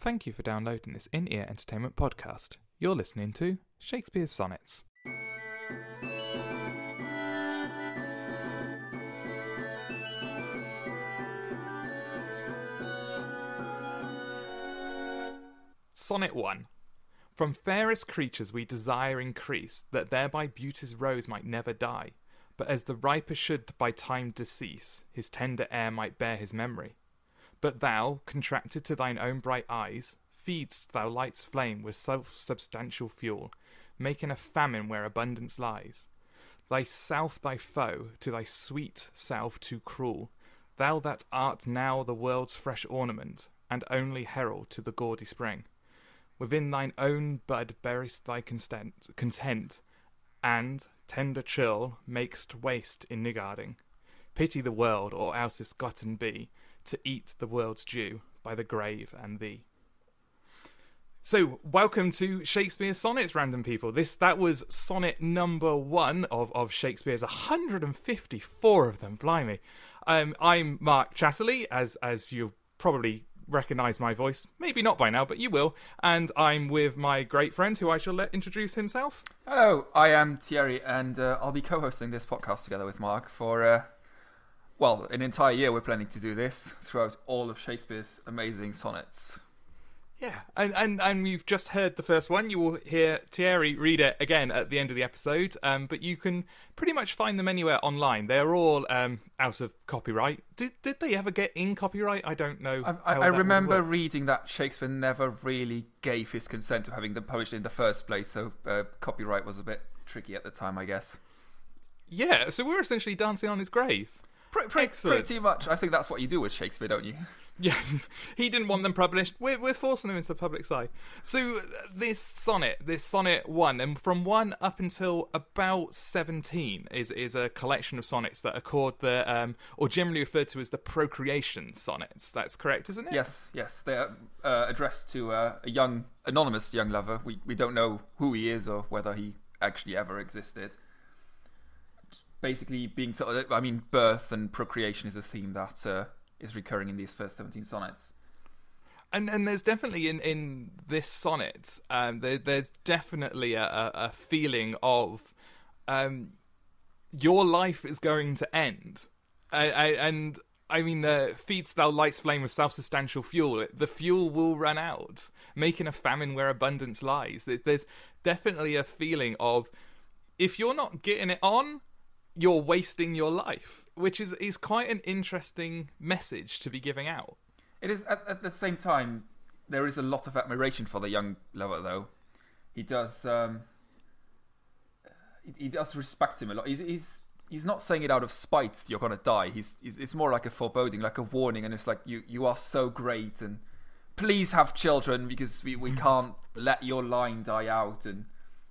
Thank you for downloading this in-ear entertainment podcast. You're listening to Shakespeare's Sonnets. Sonnet 1. From fairest creatures we desire increase, that thereby beauty's rose might never die, but as the riper should by time decease, his tender heir might bear his memory. But thou, contracted to thine own bright eyes, feed'st thou light's flame with self-substantial fuel, making a famine where abundance lies. Thyself thy foe, to thy sweet self too cruel, thou that art now the world's fresh ornament, and only herald to the gaudy spring. Within thine own bud buriest thy content, and, tender churl, mak'st waste in niggarding. Pity the world, or else this glutton be, to eat the world's due by the grave and thee. So, welcome to Shakespeare's Sonnets, random people. That was sonnet number 1 of Shakespeare's 154 of them, blimey. I'm Mark Chatterley, as you probably recognise my voice. Maybe not by now, but you will. And I'm with my great friend, who I shall let introduce himself. Hello, I am Thierry, and I'll be co-hosting this podcast together with Mark for... an entire year we're planning to do this throughout all of Shakespeare's amazing sonnets. Yeah, and you've just heard the first one. You will hear Thierry read it again at the end of the episode, but you can pretty much find them anywhere online. They're all out of copyright. Did they ever get in copyright? I don't know. I remember reading that Shakespeare never really gave his consent to having them published in the first place, so copyright was a bit tricky at the time, I guess. Yeah, so we're essentially dancing on his grave. Pretty much. I think that's what you do with Shakespeare, don't you? Yeah, he didn't want them published. We're forcing them into the public's eye. So this sonnet 1, and from 1 up until about 17, is a collection of sonnets that are called the, or generally referred to as the procreation sonnets. That's correct, isn't it? Yes. They're addressed to a anonymous young lover. We don't know who he is or whether he actually ever existed. Basically, birth and procreation is a theme that is recurring in these first 17 sonnets. And there's definitely in this sonnet, there's definitely a feeling of your life is going to end. And I mean, feed'st thou light's flame with self-substantial fuel. The fuel will run out, making a famine where abundance lies. There's definitely a feeling of, if you're not getting it on, you're wasting your life, which is quite an interesting message to be giving out. It is. At the same time, there is a lot of admiration for the young lover, though. He does respect him a lot. He's not saying it out of spite, you're going to die. It's more like a foreboding, like a warning, and it's like, you are so great, and please have children, because we can't let your line die out, and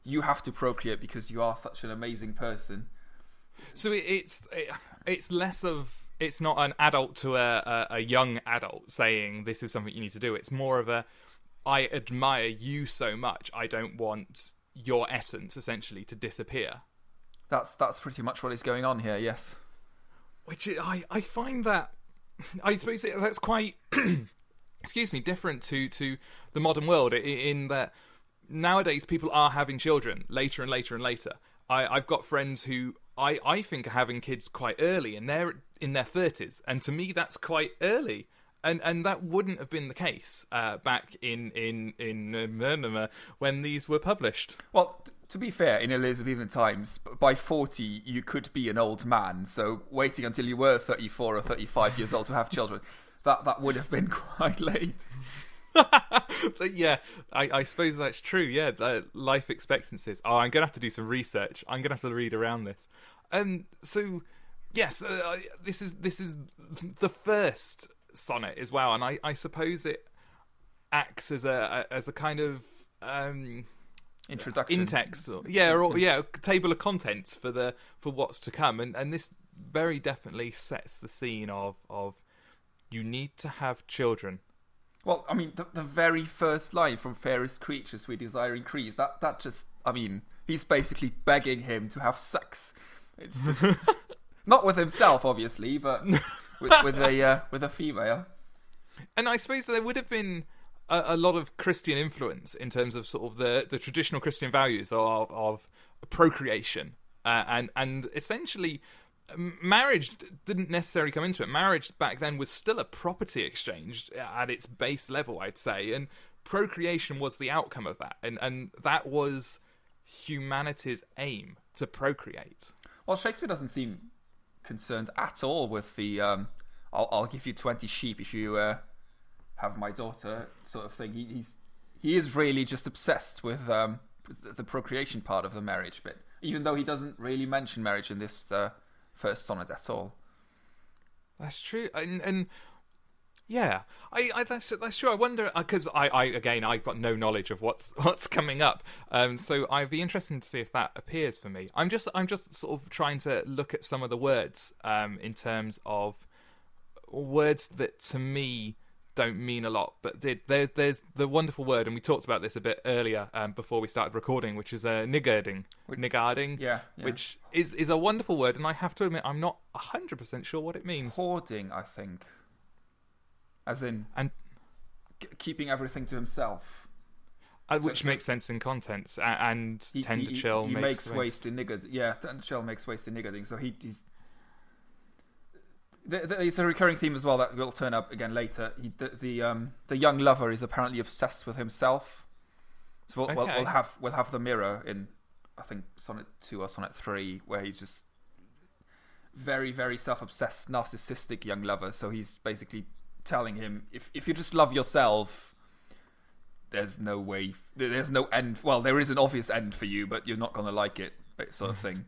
you have to procreate because you are such an amazing person. So it's less of, it's not an adult to a young adult saying this is something you need to do. It's more of I admire you so much, I don't want your essence essentially to disappear. That's pretty much what is going on here, yes. Which I find that, I suppose that's quite different to the modern world, in that nowadays people are having children later and later and later. I've got friends who I think are having kids quite early, and they're in their 30s, and to me that's quite early, and that wouldn't have been the case back in when these were published. Well, to be fair, in Elizabethan times, by 40 you could be an old man, so waiting until you were 34 or 35 years old to have children, that would have been quite late. But yeah, I suppose that's true. Yeah, life expectancies. I'm gonna have to do some research. I'm gonna have to read around this. So yes, this is the first sonnet as well, and I suppose it acts as a kind of introduction, in-text, or table of contents for what's to come, and this very definitely sets the scene of you need to have children. Well, I mean, the very first line, from fairest creatures we desire increase, that just, I mean, he's basically begging him to have sex. It's just, not with himself, obviously, but with a female. And I suppose there would have been a lot of Christian influence in terms of sort of the traditional Christian values of procreation, and essentially marriage didn't necessarily come into it. Marriage back then was still a property exchange at its base level, I'd say, and procreation was the outcome of that, and that was humanity's aim, to procreate. Well, Shakespeare doesn't seem concerned at all with the I'll give you 20 sheep if you have my daughter sort of thing. He is really just obsessed with the procreation part of the marriage bit, even though he doesn't really mention marriage in this first sonnet at all. That's true, and yeah, that's true. I wonder, because I've got no knowledge of what's coming up, so I'd be interested to see if that appears for me. I'm just sort of trying to look at some of the words in terms of words that to me don't mean a lot, but there's the wonderful word, and we talked about this a bit earlier before we started recording, which is niggarding, yeah. Which is a wonderful word, and I have to admit I'm not 100% sure what it means. Hoarding, I think. As in, and keeping everything to himself, which makes sense in context. And tender churl makes waste in niggarding. Yeah, tender churl makes waste in niggarding. So he's. It's a recurring theme as well that will turn up again later. The young lover is apparently obsessed with himself. So we'll have the mirror in, I think, Sonnet 2 or Sonnet 3, where he's just very, very self-obsessed, narcissistic young lover. So he's basically telling him, if you just love yourself, there's no end. Well, there is an obvious end for you, but you're not gonna like it, sort of thing.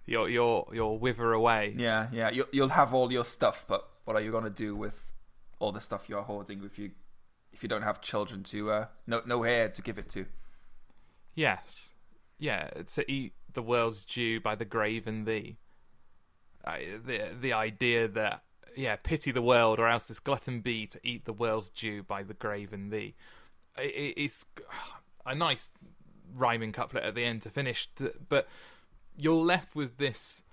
You'll wither away. Yeah. You'll have all your stuff, but what are you gonna do with all the stuff you're hoarding if you don't have children to no heir to give it to? Yes, yeah. To eat the world's due by the grave and thee. The idea that. Yeah, pity the world, or else this glutton be to eat the world's due by the grave and thee. It's a nice rhyming couplet at the end to finish, but you're left with this,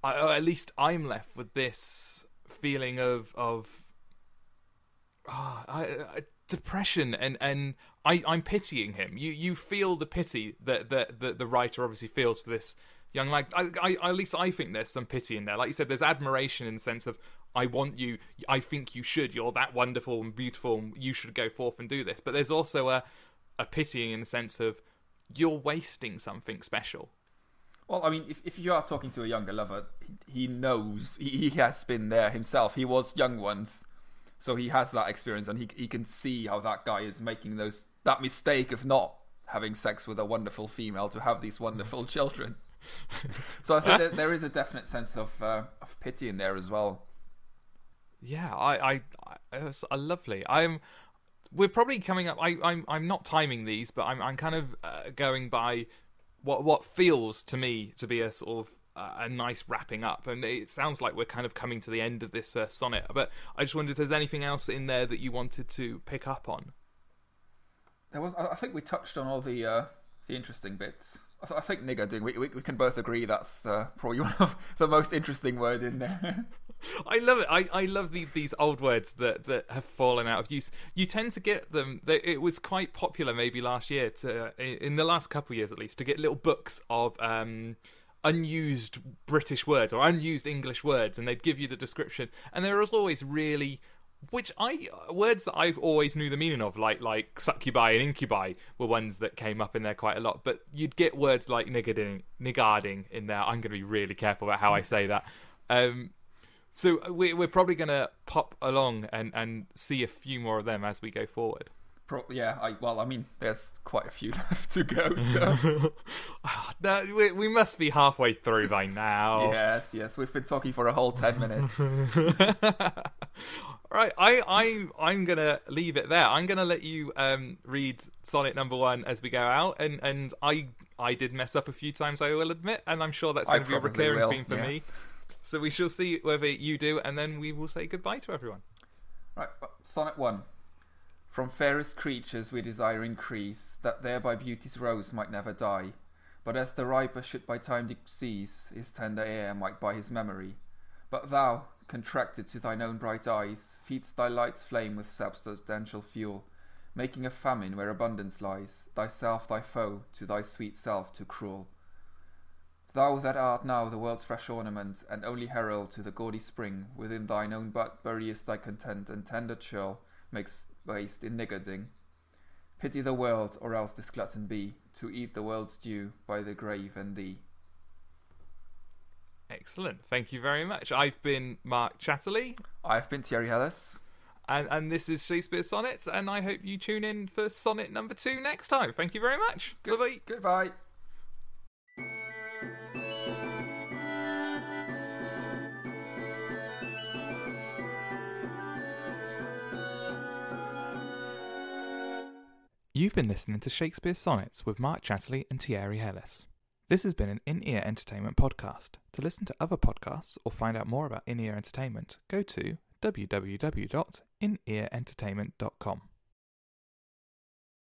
or at least I'm left with this feeling of depression, and I'm pitying him. You feel the pity that the writer obviously feels for this young lad. At least I think there's some pity in there. Like you said, there's admiration in the sense of, I want you, I think you should, you're that wonderful and beautiful, and you should go forth and do this. But there's also a pitying in the sense of, you're wasting something special. Well, I mean, if you are talking to a younger lover, he knows, he has been there himself. He was young once, so he has that experience, and he can see how that guy is making that mistake of not having sex with a wonderful female to have these wonderful children. So I think that there is a definite sense of pity in there as well. Yeah, I lovely. We're probably coming up. I'm not timing these, but I'm kind of going by what feels to me to be a sort of a nice wrapping up, and it sounds like we're kind of coming to the end of this first sonnet. But I just wondered if there's anything else in there that you wanted to pick up on. I think we touched on all the interesting bits. I think niggarding, we can both agree that's probably one of the most interesting word in there. I love it. I love these old words that have fallen out of use. You tend to get them. It was quite popular maybe last year, in the last couple of years at least, to get little books of unused British words or unused English words, and they'd give you the description. And there was always really... words that I've always knew the meaning of, like succubi and incubi, were ones that came up in there quite a lot. But you'd get words like niggarding in there. I'm going to be really careful about how I say that. So we're probably going to pop along and see a few more of them as we go forward. I mean, there's quite a few left to go. So we must be halfway through by now. Yes, we've been talking for a whole 10 minutes. Right, I'm gonna leave it there. I'm gonna let you read sonnet number 1 as we go out, and I did mess up a few times, I will admit, and I'm sure that's going to be a recurring theme for me. So we shall see whether you do, and then we will say goodbye to everyone. Right, sonnet 1. From fairest creatures we desire increase, that thereby beauty's rose might never die. But as the riper should by time decease, his tender heir might by his memory. But thou, contracted to thine own bright eyes, feedst thy light's flame with substantial fuel, making a famine where abundance lies, thyself thy foe, to thy sweet self too cruel. Thou that art now the world's fresh ornament, and only herald to the gaudy spring, within thine own butt buriest thy content, and tender churl makes waste in niggarding. Pity the world, or else this glutton be, to eat the world's due by the grave and thee. Excellent. Thank you very much. I've been Mark Chatterley. I've been Thierry Heles. And this is Shakespeare Sonnets, and I hope you tune in for sonnet number 2 next time. Thank you very much. Bye-bye. Goodbye. You've been listening to Shakespeare Sonnets with Mark Chatterley and Thierry Heles. This has been an In-Ear Entertainment podcast. To listen to other podcasts or find out more about In-Ear Entertainment, go to www.inearentertainment.com.